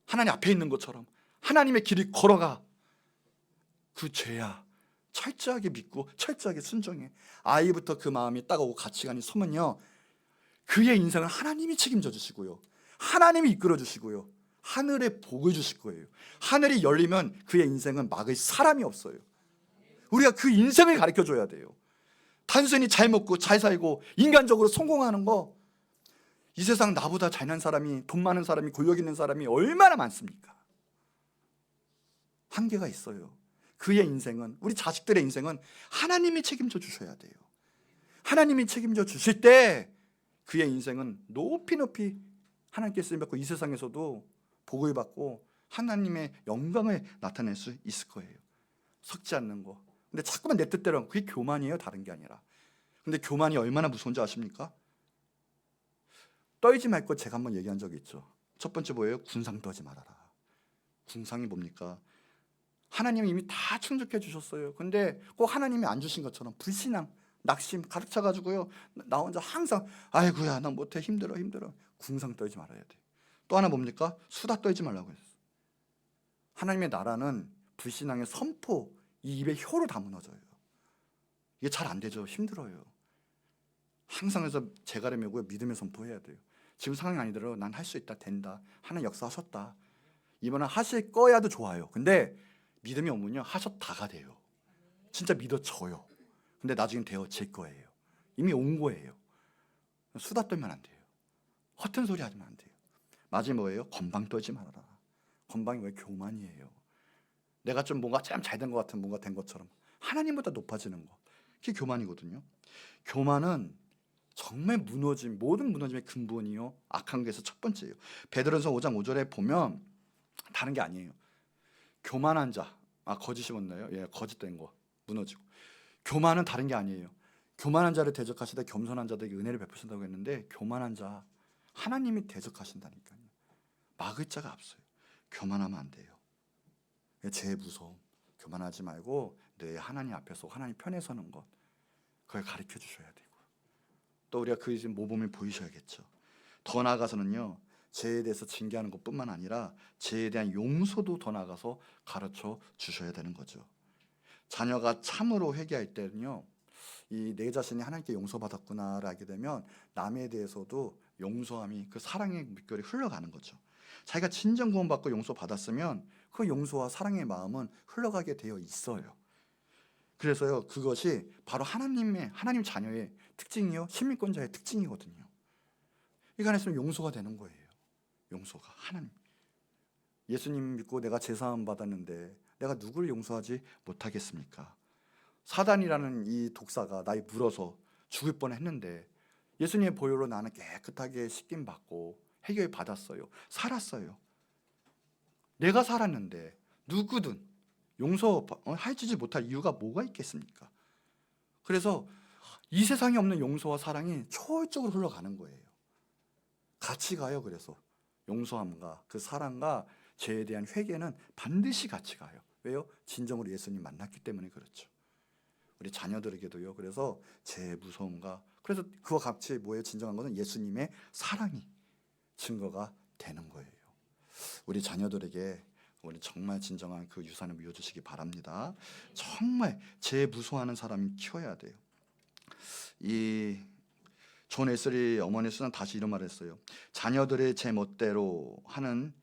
S1: 하나님 앞에 있는 것처럼 하나님의 길을 걸어가. 그 죄야 철저하게 믿고 철저하게 순종해. 아이부터 그 마음이 따가고 가치관이 서면요, 그의 인생을 하나님이 책임져 주시고요, 하나님이 이끌어 주시고요, 하늘의 복을 주실 거예요. 하늘이 열리면 그의 인생은 막을 사람이 없어요. 우리가 그 인생을 가르쳐 줘야 돼요. 단순히 잘 먹고 잘 살고 인간적으로 성공하는 거, 이 세상 나보다 잘난 사람이, 돈 많은 사람이, 권력 있는 사람이 얼마나 많습니까? 한계가 있어요. 그의 인생은, 우리 자식들의 인생은 하나님이 책임져 주셔야 돼요. 하나님이 책임져 주실 때 그의 인생은 높이 높이 하나님께 쓰임받고 이 세상에서도 복을 받고 하나님의 영광을 나타낼 수 있을 거예요. 섞지 않는 거. 근데 자꾸만 내 뜻대로 하는 거, 그게 교만이에요, 다른 게 아니라. 근데 교만이 얼마나 무서운지 아십니까? 떨지 말 것 제가 한번 얘기한 적이 있죠. 첫 번째 뭐예요? 군상 떨지 말아라. 군상이 뭡니까? 하나님이 이미 다 충족해 주셨어요. 근데 꼭 하나님이 안 주신 것처럼 불신앙, 낙심 가득 차가지고요, 나 혼자 항상 아이고야 나 못해, 힘들어. 군상 떨지 말아야 돼. 또 하나 뭡니까? 수다 떨지 말라고 했어요. 하나님의 나라는 불신앙의 선포, 이 입의 혀로 다 무너져요. 이게 잘 안 되죠. 힘들어요. 항상 해서 제가를 메고 믿음의 선포해야 돼요. 지금 상황이 아니더라도 난 할 수 있다, 된다, 하나님 역사하셨다, 이번엔 하실 거야도 좋아요. 근데 믿음이 오면요, 하셨다가 돼요. 진짜 믿어져요. 근데 나중에 되어질 거예요. 이미 온 거예요. 수다 떨면 안 돼요. 허튼 소리 하면 안 돼요. 마지막에 뭐예요? 건방 떨지 말아라. 건방이 왜 교만이에요? 내가 좀 뭔가 참 잘 된 것 같은, 뭔가 된 것처럼 하나님보다 높아지는 거, 그게 교만이거든요. 교만은 정말 무너짐, 모든 무너짐의 근본이요, 악한 게서 첫 번째예요. 베드로전서 5장 5절에 보면 다른 게 아니에요. 교만한 자, 거짓이 맞나요? 예, 거짓된 거 무너지고. 교만은 다른 게 아니에요. 교만한 자를 대적하시되 겸손한 자들에게 은혜를 베푸신다고 했는데, 교만한 자 하나님이 대적하신다니까요. 막을 자가 없어요. 교만하면 안 돼요. 죄의 무서움, 교만하지 말고 내 하나님 앞에서 하나님 편에 서는 것, 그걸 가르쳐 주셔야 되고, 또 우리가 그 모범을 보이셔야겠죠. 더 나아가서는요, 죄에 대해서 징계하는 것뿐만 아니라 죄에 대한 용서도 더 나아가서 가르쳐 주셔야 되는 거죠. 자녀가 참으로 회개할 때는요, 이 내 자신이 하나님께 용서받았구나를 알게 되면 남에 대해서도 용서함이, 그 사랑의 물결이 흘러가는 거죠. 자기가 진정 구원받고 용서받았으면 그 용서와 사랑의 마음은 흘러가게 되어 있어요. 그래서요, 그것이 바로 하나님 자녀의 특징이요, 신민권자의 특징이거든요. 이거 하나 있으면 용서가 되는 거예요. 용서가 하나님. 예수님 믿고 내가 제사함 받았는데 내가 누구를 용서하지 못하겠습니까? 사단이라는 이 독사가 나를 물어서 죽을 뻔했는데 예수님의 보혈로 나는 깨끗하게 씻김 받고 해결 받았어요. 살았어요. 내가 살았는데 누구든 용서해주지 못할 이유가 뭐가 있겠습니까? 그래서 이 세상에 없는 용서와 사랑이 초월적으로 흘러가는 거예요. 같이 가요. 그래서 용서함과 그 사랑과 죄에 대한 회개는 반드시 같이 가요. 왜요? 진정으로 예수님 만났기 때문에 그렇죠. 우리 자녀들에게도요. 그래서 죄의 무서움과, 그래서 그와 같이 뭐예요? 진정한 것은 예수님의 사랑이 증거가 되는 거예요. 우리 자녀들에게 우리 정말 진정한 그 유산을 물려주시기 바랍니다. 정말 죄 무서워하는 사람이 키워야 돼요. 이 존 웨슬리 어머니 수는 다시 이런 말을 했어요. 자녀들의 제 멋대로 하는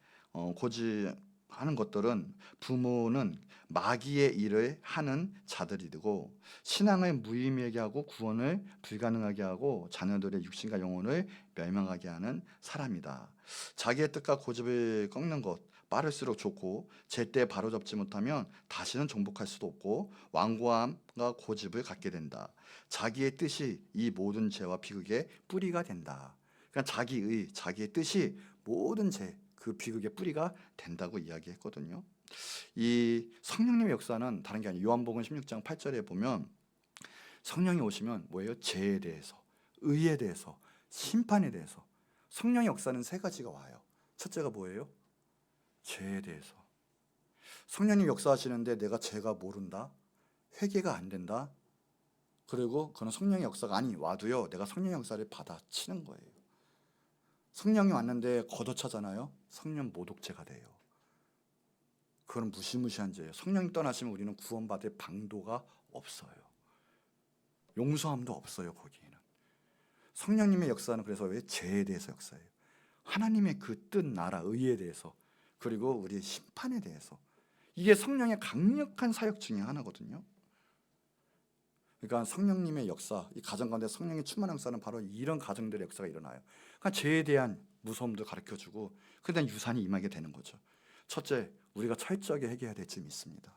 S1: 고지하는 것들은 부모는 마귀의 일을 하는 자들이고, 신앙을 무의미하게 하고 구원을 불가능하게 하고 자녀들의 육신과 영혼을 멸망하게 하는 사람이다. 자기의 뜻과 고집을 꺾는 것, 빠를수록 좋고 제때 바로잡지 못하면 다시는 정복할 수도 없고 완고함과 고집을 갖게 된다. 자기의 뜻이 이 모든 죄와 비극의 뿌리가 된다. 그러니까 자기의 뜻이 모든 죄, 그 비극의 뿌리가 된다고 이야기했거든요. 이 성령님의 역사는 다른 게 아니에요. 요한복음 16장 8절에 보면 성령이 오시면 뭐예요? 죄에 대해서, 의에 대해서, 심판에 대해서. 성령의 역사는 세 가지가 와요. 첫째가 뭐예요? 죄에 대해서. 성령님 역사하시는데 내가 죄가 모른다, 회개가 안 된다, 그리고 그건 성령의 역사가 아니 와도요, 내가 성령의 역사를 받아치는 거예요. 성령이 왔는데 걷어차잖아요. 성령 모독죄가 돼요. 그건 무시무시한 죄예요. 성령이 떠나시면 우리는 구원받을 방도가 없어요. 용서함도 없어요. 거기에는 성령님의 역사는 그래서 왜 죄에 대해서 역사해요. 하나님의 그 뜻, 나라, 의에 대해서, 그리고 우리의 심판에 대해서. 이게 성령의 강력한 사역 중에 하나거든요. 그러니까 성령님의 역사, 이 가정 가운데 성령의 충만한 역사는 바로 이런 가정들의 역사가 일어나요. 그러니까 죄에 대한 무서움도 가르쳐주고, 그다음 유산이 임하게 되는 거죠. 첫째, 우리가 철저하게 회개해야 될 점이 있습니다.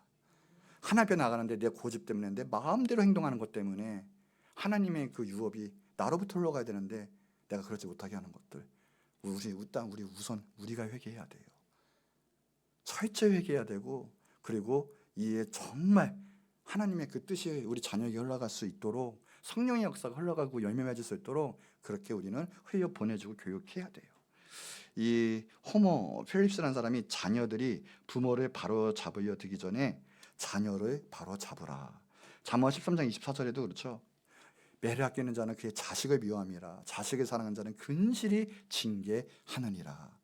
S1: 하나님 앞에 나가는데 내 고집 때문에, 내 마음대로 행동하는 것 때문에 하나님의 그 유업이 나로부터 흘러가야 되는데 내가 그러지 못하게 하는 것들, 우리 우선 우리가 회개해야 돼요. 철저히 회개해야 되고, 그리고 이에 정말 하나님의 그 뜻이 우리 자녀에게 흘러갈 수 있도록, 성령의 역사가 흘러가고 열매 맺을 수 있도록 그렇게 우리는 회여 보내주고 교육해야 돼요. 이 호모 필립스라는 사람이 자녀들이 부모를 바로 잡으려 들기 전에 자녀를 바로 잡으라. 잠언 13장 24절에도 그렇죠. 매를 아끼는 자는 그의 자식을 미워함이라. 자식을 사랑하는 자는 근실히 징계하느니라.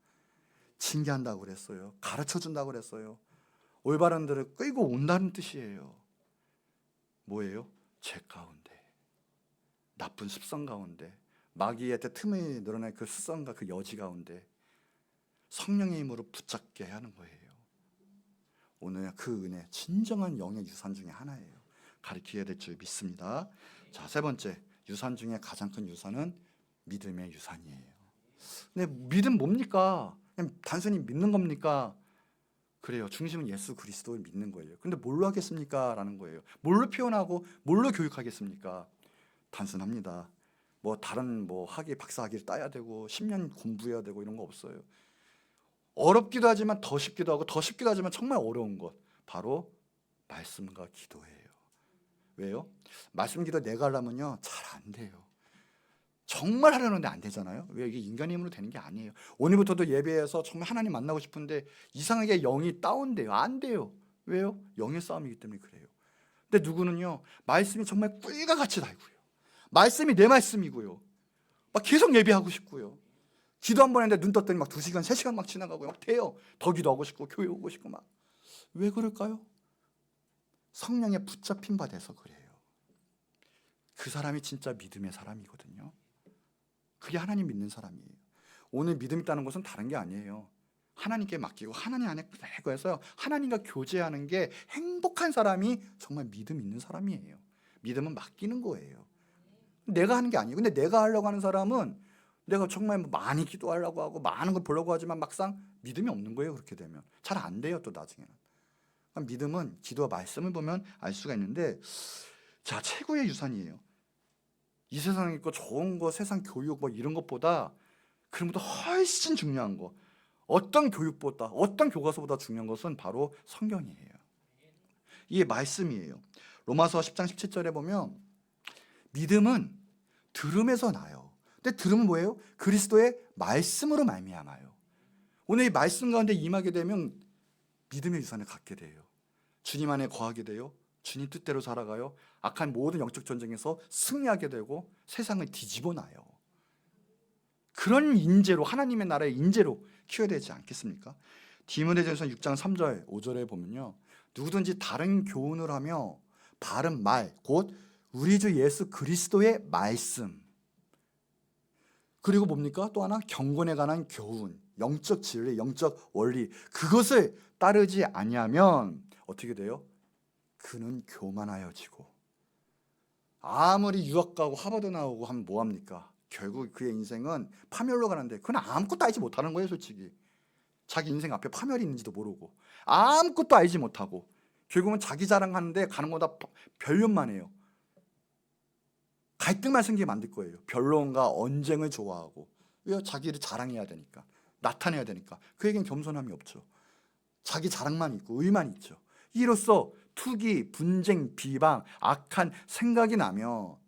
S1: 징계한다고 그랬어요. 가르쳐준다고 그랬어요. 올바른 들을 끌고 온다는 뜻이에요. 뭐예요? 죄 가운데, 나쁜 습성 가운데, 마귀한테 틈을 늘어날 그 습성과 그 여지 가운데 성령의 힘으로 붙잡게 하는 거예요. 오늘 그 은혜, 진정한 영의 유산 중에 하나예요. 가르쳐야 될 줄 믿습니다. 자, 세 번째, 유산 중에 가장 큰 유산은 믿음의 유산이에요. 근데 믿음 뭡니까? 그냥 단순히 믿는 겁니까? 그래요. 중심은 예수 그리스도를 믿는 거예요. 근데 뭘로 하겠습니까? 라는 거예요. 뭘로 표현하고 뭘로 교육하겠습니까? 단순합니다. 다른 학위, 박사학위를 따야 되고 10년 공부해야 되고 이런 거 없어요. 어렵기도 하지만 더 쉽기도 하고, 더 쉽기도 하지만 정말 어려운 것, 바로 말씀과 기도예요. 왜요? 말씀 기도 내가 하려면요 잘 안 돼요. 정말 하려는데 안 되잖아요. 왜? 이게 인간의 힘으로 되는 게 아니에요. 오늘부터도 예배에서 정말 하나님 만나고 싶은데 이상하게 영이 다운돼요. 안 돼요. 왜요? 영의 싸움이기 때문에 그래요. 근데 누구는요, 말씀이 정말 꿀과 같이 달고요, 말씀이 내 말씀이고요, 막 계속 예배하고 싶고요, 기도 한 번 했는데 눈 떴더니 막 2시간, 3시간 막 지나가고요. 막 돼요. 더 기도하고 싶고 교회 오고 싶고 막. 왜 그럴까요? 성령에 붙잡힌 바 돼서 그래요. 그 사람이 진짜 믿음의 사람이거든요. 그게 하나님 믿는 사람이에요. 오늘 믿음 있다는 것은 다른 게 아니에요. 하나님께 맡기고 하나님 안에 그대로 해서 하나님과 교제하는 게 행복한 사람이 정말 믿음 있는 사람이에요. 믿음은 맡기는 거예요. 내가 하는 게 아니에요. 근데 내가 하려고 하는 사람은 내가 정말 많이 기도하려고 하고 많은 걸 보려고 하지만 막상 믿음이 없는 거예요. 그렇게 되면 잘 안 돼요. 또 나중에는. 그러니까 믿음은 기도와 말씀을 보면 알 수가 있는데, 자, 최고의 유산이에요. 이 세상에 있고 좋은 거, 세상 교육 이런 것보다, 그런 것보다 훨씬 중요한 거, 어떤 교육보다, 어떤 교과서보다 중요한 것은 바로 성경이에요. 이게 말씀이에요. 로마서 10장 17절에 보면 믿음은 들음에서 나요. 근데 들음은 뭐예요? 그리스도의 말씀으로 말미암아요. 오늘 이 말씀 가운데 임하게 되면 믿음의 유산을 갖게 돼요. 주님 안에 거하게 돼요. 주님 뜻대로 살아가요. 악한 모든 영적 전쟁에서 승리하게 되고 세상을 뒤집어 놔요. 그런 인재로, 하나님의 나라의 인재로 키워야 되지 않겠습니까? 디모데전서 6장 3절 5절에 보면요, 누구든지 다른 교훈을 하며 바른 말, 곧 우리 주 예수 그리스도의 말씀, 그리고 뭡니까? 또 하나, 경건에 관한 교훈, 영적 진리, 영적 원리, 그것을 따르지 아니하면 어떻게 돼요? 그는 교만하여지고, 아무리 유학 가고 하버드 나오고 하면 뭐합니까? 결국 그의 인생은 파멸로 가는데, 그건 아무것도 알지 못하는 거예요. 솔직히 자기 인생 앞에 파멸이 있는지도 모르고 아무것도 알지 못하고 결국은 자기 자랑하는데 가는 거다 변론만 해요. 갈등만 생기게 만들 거예요. 변론과 언쟁을 좋아하고. 왜요? 자기를 자랑해야 되니까, 나타내야 되니까. 그에겐 겸손함이 없죠. 자기 자랑만 있고 의만 있죠. 이로써 투기, 분쟁, 비방, 악한 생각이 나며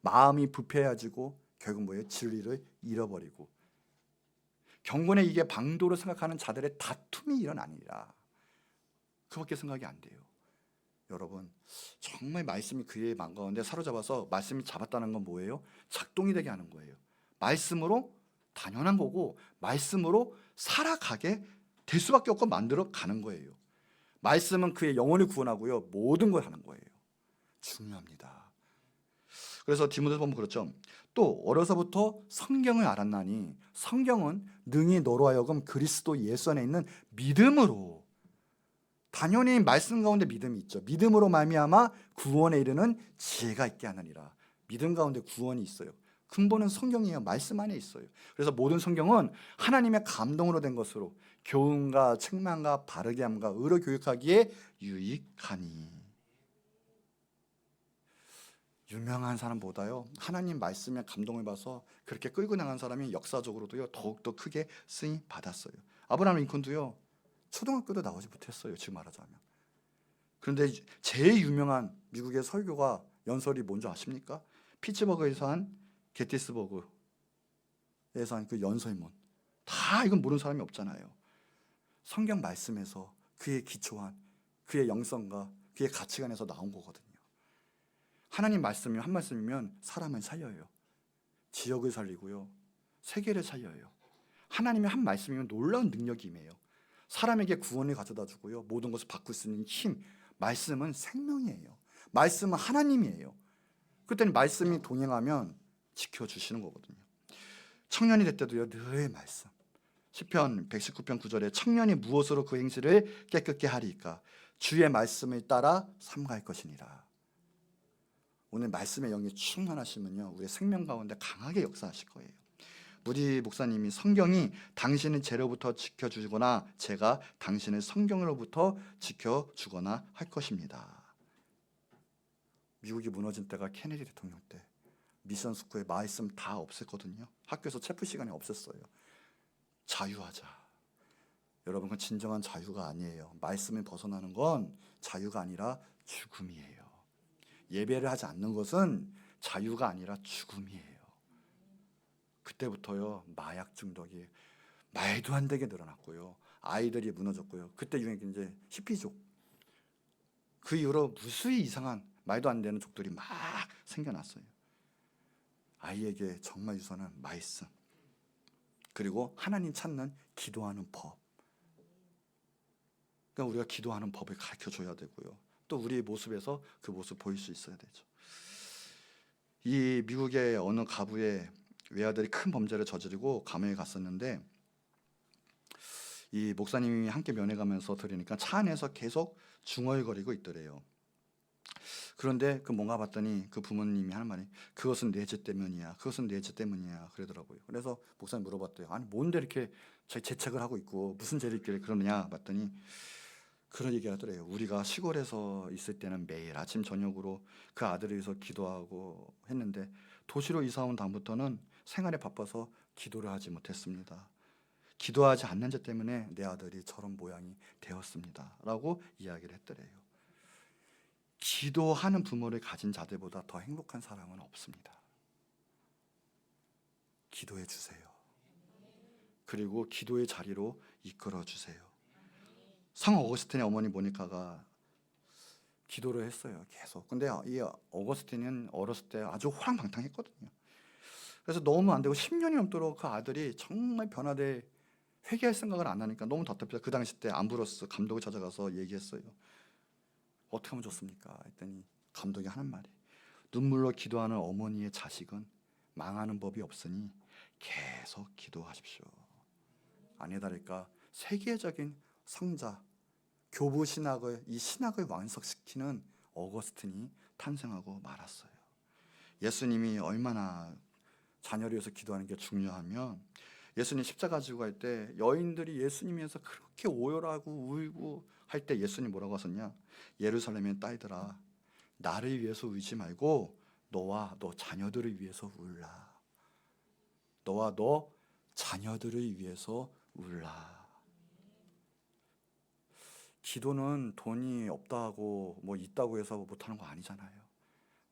S1: 마음이 부패해지고 결국 뭐예요? 진리를 잃어버리고 경건에 이게 방도로 생각하는 자들의 다툼이 일어나니라. 그밖에 생각이 안 돼요. 여러분 정말 말씀이 그의 마음 가운데 사로잡아서 말씀이 잡았다는 건 뭐예요? 작동이 되게 하는 거예요. 말씀으로 당연한 거고 말씀으로 살아가게 될 수밖에 없고 만들어 가는 거예요. 말씀은 그의 영혼을 구원하고요 모든 걸 하는 거예요. 중요합니다. 그래서 디모데서 보면 그렇죠. 또 어려서부터 성경을 알았나니 성경은 능히 너로 하여금 그리스도 예수 안에 있는 믿음으로, 당연히 말씀 가운데 믿음이 있죠. 믿음으로 말미암아 구원에 이르는 지혜가 있게 하느니라. 믿음 가운데 구원이 있어요. 근본은 성경이에요. 말씀 안에 있어요. 그래서 모든 성경은 하나님의 감동으로 된 것으로 교훈과 책망과 바르게 함과 의로 교육하기에 유익하니. 유명한 사람보다요 하나님 말씀에 감동을 받아서 그렇게 끌고 나간 사람이 역사적으로도요 더욱더 크게 쓰임 받았어요. 아브라함 링컨도요 초등학교도 나오지 못했어요, 지금 말하자면. 그런데 제일 유명한 미국의 설교가 연설이 뭔지 아십니까? 피츠버그에서 한 게티스버그에서 한 그 연설문. 다 이건 모르는 사람이 없잖아요. 성경 말씀에서 그의 기초한 그의 영성과 그의 가치관에서 나온 거거든요. 하나님 말씀이 한 말씀이면 사람을 살려요. 지역을 살리고요. 세계를 살려요. 하나님의 한 말씀이면 놀라운 능력이 임해요. 사람에게 구원을 가져다 주고요. 모든 것을 바꿀 수 있는 힘. 말씀은 생명이에요. 말씀은 하나님이에요. 그때는 말씀이 동행하면 지켜주시는 거거든요. 청년이 될 때도요. 늘 말씀. 시편 119편 9절에 청년이 무엇으로 그 행실을 깨끗게 하리까? 주의 말씀을 따라 삼가할 것이니라. 오늘 말씀의 영이 충만하시면요 우리의 생명 가운데 강하게 역사하실 거예요. 무디 목사님이 성경이 당신을 죄로부터 지켜주거나 제가 당신을 성경으로부터 지켜주거나 할 것입니다. 미국이 무너진 때가 케네디 대통령 때 미션 스쿨에 말씀 다 없앴거든요. 학교에서 체프 시간이 없었어요. 자유하자. 여러분 그 진정한 자유가 아니에요. 말씀을 벗어나는 건 자유가 아니라 죽음이에요. 예배를 하지 않는 것은 자유가 아니라 죽음이에요. 그때부터요 마약 중독이 말도 안 되게 늘어났고요. 아이들이 무너졌고요. 그때 유행이 이제 히피족. 그 이후로 무수히 이상한 말도 안 되는 족들이 막 생겨났어요. 아이에게 정말 유서는 말씀, 그리고 하나님 찾는 기도하는 법. 그러니까 우리가 기도하는 법을 가르쳐줘야 되고요. 또 우리의 모습에서 그 모습 보일 수 있어야 되죠. 이 미국의 어느 가부의 외아들이 큰 범죄를 저지르고 감옥에 갔었는데 이 목사님이 함께 면회 가면서 들으니까 차 안에서 계속 중얼거리고 있더래요. 그런데 그 뭔가 봤더니 그 부모님이 하는 말이 그것은 내 죄 때문이야. 그것은 내 죄 때문이야. 그러더라고요. 그래서 목사님 물어봤대요. 아니 뭔데 이렇게 재책을 하고 있고 무슨 죄를 있길래 그러느냐 봤더니 그런 얘기 하더래요. 우리가 시골에서 있을 때는 매일 아침 저녁으로 그 아들을 위해서 기도하고 했는데 도시로 이사 온 다음부터는 생활에 바빠서 기도를 하지 못했습니다. 기도하지 않는 죄 때문에 내 아들이 저런 모양이 되었습니다. 라고 이야기를 했더래요. 기도하는 부모를 가진 자들보다 더 행복한 사람은 없습니다. 기도해 주세요. 그리고 기도의 자리로 이끌어 주세요. 성 어거스틴의 어머니 모니카가 기도를 했어요. 계속. 근데 이 어거스틴은 어렸을 때 아주 호랑방탕했거든요. 그래서 너무 안 되고 10년이 넘도록 그 아들이 정말 변화돼 회개할 생각을 안 하니까 너무 답답해서 그 당시 때 암브로스 감독을 찾아가서 얘기했어요. 어떻게 하면 좋습니까? 했더니 감독이 하는 말이 눈물로 기도하는 어머니의 자식은 망하는 법이 없으니 계속 기도하십시오. 아니 다를까 세계적인 성자 교부 신학을 이 신학을 완성시키는 어거스틴이 탄생하고 말았어요. 예수님이 얼마나 자녀를 위해서 기도하는 게 중요하면 예수님 십자가 지고 갈 때 여인들이 예수님 위해서 그렇게 오열하고 울고 할 때 예수님 뭐라고 하셨냐? 예루살렘의 딸들아 나를 위해서 울지 말고 너와 너 자녀들을 위해서 울라. 너와 너 자녀들을 위해서 울라. 기도는 돈이 없다고 뭐 있다고 해서 못하는 거 아니잖아요.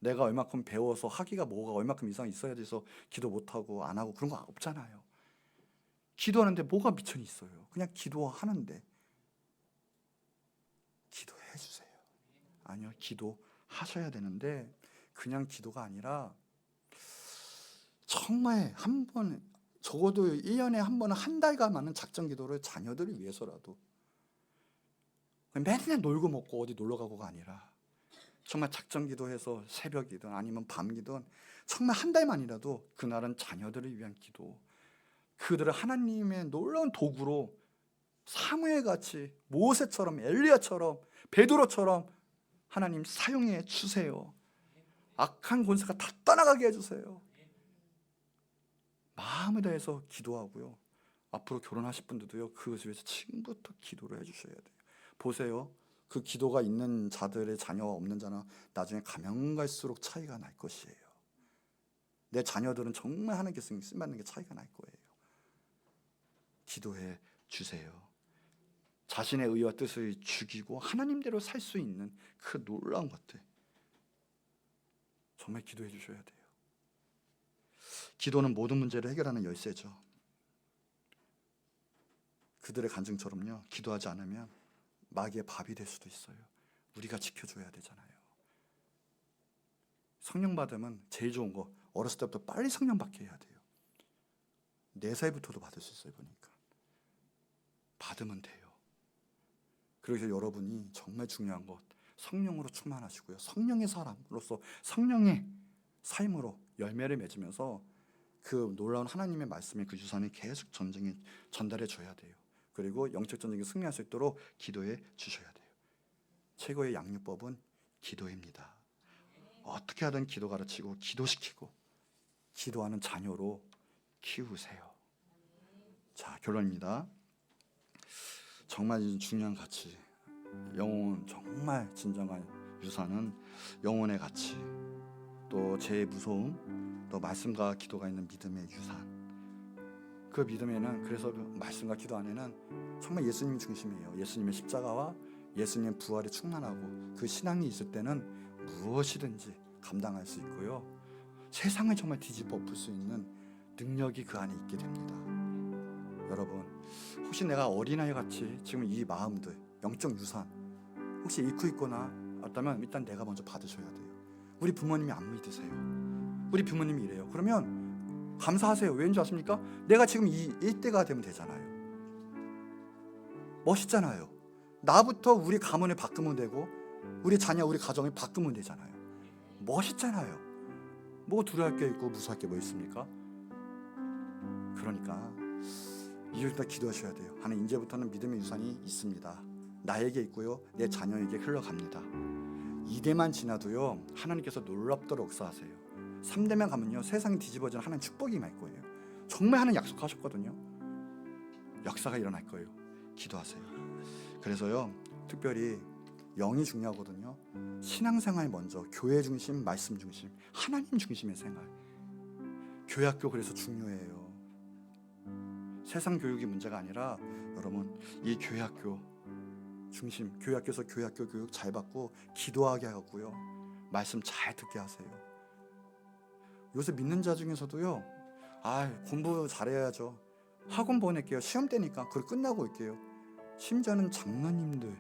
S1: 내가 얼마큼 배워서 하기가 뭐가 얼마큼 이상 있어야 돼서 기도 못하고 안 하고 그런 거 없잖아요. 기도하는데 뭐가 미천이 있어요. 그냥 기도하는데. 기도해 주세요. 아니요, 기도하셔야 되는데 그냥 기도가 아니라 정말 한 번, 적어도 1년에 한 번은 한 달간 많은 작정 기도를 자녀들을 위해서라도, 맨날 놀고 먹고 어디 놀러 가고가 아니라 정말 작정 기도해서 새벽이든 아니면 밤이든 정말 한 달만이라도 그날은 자녀들을 위한 기도, 그들을 하나님의 놀라운 도구로 사무엘같이, 모세처럼, 엘리야처럼, 베드로처럼 하나님 사용해 주세요. 악한 권세가 다 떠나가게 해주세요. 마음을 다해서 기도하고요. 앞으로 결혼하실 분들도요, 그것을 위해서 지금부터 기도를 해주셔야 돼요. 보세요, 그 기도가 있는 자들의 자녀와 없는 자는 나중에 가면 갈수록 차이가 날 것이에요. 내 자녀들은 정말 하나님께 쓰임받는 게 차이가 날 거예요. 기도해 주세요. 자신의 의와 뜻을 죽이고 하나님대로 살 수 있는 그 놀라운 것들, 정말 기도해 주셔야 돼요. 기도는 모든 문제를 해결하는 열쇠죠. 그들의 간증처럼요, 기도하지 않으면 마귀의 밥이 될 수도 있어요. 우리가 지켜줘야 되잖아요. 성령 받으면 제일 좋은 거, 어렸을 때부터 빨리 성령 받게 해야 돼요. 4살부터도 받을 수 있어요. 보니까 받으면 돼요. 그래서 여러분이 정말 중요한 것, 성령으로 충만하시고요, 성령의 사람으로서 성령의 삶으로 열매를 맺으면서 그 놀라운 하나님의 말씀의 그 유산을 계속 전달해 줘야 돼요. 그리고 영적 전쟁에 승리할 수 있도록 기도해 주셔야 돼요. 최고의 양육법은 기도입니다. 어떻게 하든 기도 가르치고 기도시키고 기도하는 자녀로 키우세요. 자, 결론입니다. 정말 중요한 가치, 영혼, 정말 진정한 유산은 영혼의 가치, 또 제일 무서움, 또 말씀과 기도가 있는 믿음의 유산. 그 믿음에는, 그래서 말씀과 기도 안에는 정말 예수님이 중심이에요. 예수님의 십자가와 예수님의 부활에 충만하고 그 신앙이 있을 때는 무엇이든지 감당할 수 있고요, 세상을 정말 뒤집어 엎을 수 있는 능력이 그 안에 있게 됩니다. 여러분, 혹시 내가 어린아이같이 지금 이 마음들, 영적 유산 혹시 잃고 있거나 어쩌면 일단 내가 먼저 받으셔야 돼요. 우리 부모님이 안 믿으세요. 우리 부모님이 이래요. 그러면 감사하세요. 왜인지 아십니까? 내가 지금 이 일대가 되면 되잖아요. 멋있잖아요. 나부터 우리 가문을 바꾸면 되고 우리 자녀, 우리 가정을 바꾸면 되잖아요. 멋있잖아요. 뭐 두려워할 게 있고 무서워할 게 뭐 있습니까? 그러니까 이제부터 기도하셔야 돼요. 하나님, 이제부터는 믿음의 유산이 있습니다. 나에게 있고요, 내 자녀에게 흘러갑니다. 2대만 지나도요, 하나님께서 놀랍도록 역사하세요. 3대만 가면요, 세상이 뒤집어지는 하나님 축복이 임할 거예요. 정말 하나님 약속하셨거든요. 역사가 일어날 거예요. 기도하세요. 그래서요, 특별히 영이 중요하거든요. 신앙생활 먼저, 교회 중심, 말씀 중심, 하나님 중심의 생활. 교회학교 그래서 중요해요. 세상 교육이 문제가 아니라 여러분, 이 교회학교 중심, 교회학교에서 교회학교 교육 잘 받고 기도하게 하고요, 말씀 잘 듣게 하세요. 요새 믿는 자 중에서도요, 공부 잘해야죠, 학원 보낼게요, 시험 때니까 그걸 끝나고 올게요. 심지어는 장로님들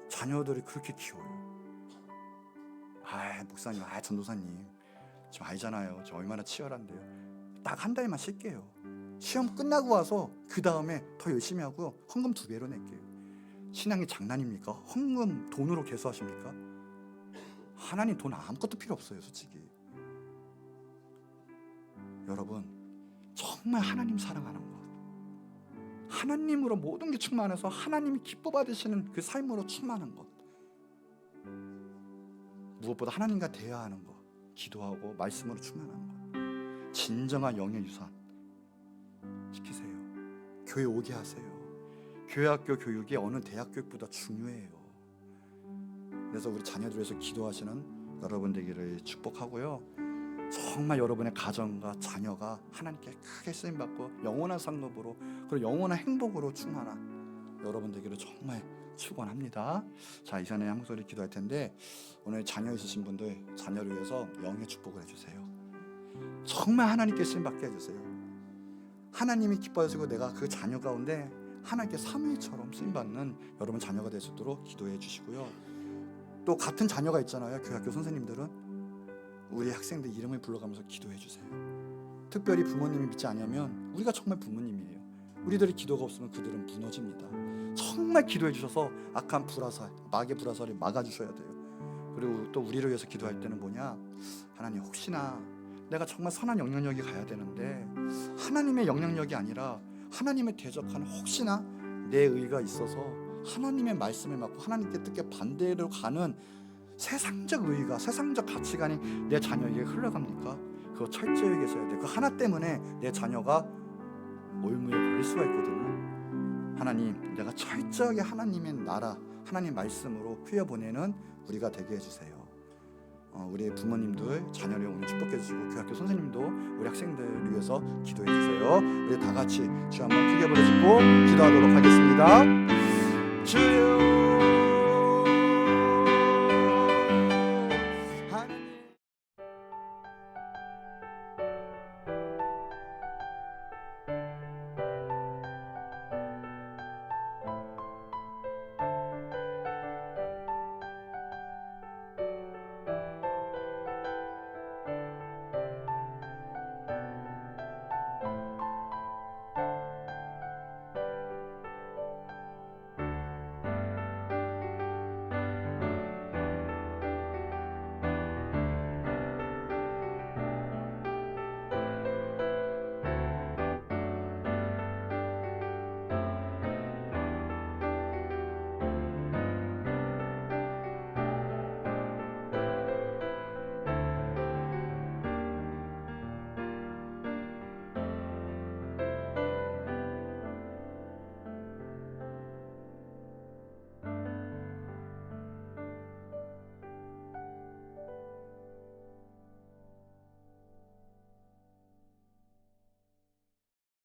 S1: 자녀들이 그렇게 키워요. 목사님, 전도사님 지금 알잖아요, 저 얼마나 치열한데요. 딱 한 달만 쉴게요. 시험 끝나고 와서 그 다음에 더 열심히 하고요, 헌금 2배로 낼게요. 신앙이 장난입니까? 헌금 돈으로 계수하십니까? 하나님 돈 아무것도 필요 없어요, 솔직히. 여러분, 정말 하나님 사랑하는 것, 하나님으로 모든 게 충만해서 하나님이 기뻐 받으시는 그 삶으로 충만한 것, 무엇보다 하나님과 대화하는 것, 기도하고 말씀으로 충만한 것, 진정한 영의 유산 시키세요. 교회 오게 하세요. 교회학교 교육이 어느 대학 교육보다 중요해요. 그래서 우리 자녀들 위해서 기도하시는 여러분 되기를 축복하고요, 정말 여러분의 가정과 자녀가 하나님께 크게 쓰임받고 영원한 상급으로, 그리고 영원한 행복으로 충만한 여러분 되기를 정말 축원합니다. 자, 이 시간에 한 목소리 기도할 텐데 오늘 자녀 있으신 분들 자녀를 위해서 영의 축복을 해주세요. 정말 하나님께 쓰임받게 해주세요. 하나님이 기뻐하시고 내가 그 자녀 가운데 하나님께 사무엘처럼 쓰임받는 여러분 자녀가 될 수 있도록 기도해 주시고요. 또 같은 자녀가 있잖아요. 교학교 선생님들은 우리 학생들 이름을 불러가면서 기도해 주세요. 특별히 부모님이 믿지 않으면 우리가 정말 부모님이에요. 우리들의 기도가 없으면 그들은 무너집니다. 정말 기도해 주셔서 악한 불화살, 마귀의 불화살을 막아주셔야 돼요. 그리고 또 우리를 위해서 기도할 때는 뭐냐, 하나님 혹시나 내가 정말 선한 영향력이 가야 되는데 하나님의 영향력이 아니라 하나님을 대적하는 혹시나 내 의가 있어서 하나님의 말씀을 맞고 하나님께 뜻에 반대로 가는 세상적 의가, 세상적 가치관이 내 자녀에게 흘러갑니까? 그거 철저히 계셔야 돼요. 그 하나 때문에 내 자녀가 올무에 걸릴 수가 있거든요. 하나님, 내가 철저하게 하나님의 나라, 하나님 말씀으로 흘려보내는 우리가 되게 해주세요. 우리 부모님들 자녀를 오늘 축복해 주시고 교학교 선생님도 우리 학생들을 위해서 기도해 주세요. 우리 다 같이 주 한번 크게 부르짖고 기도하도록 하겠습니다.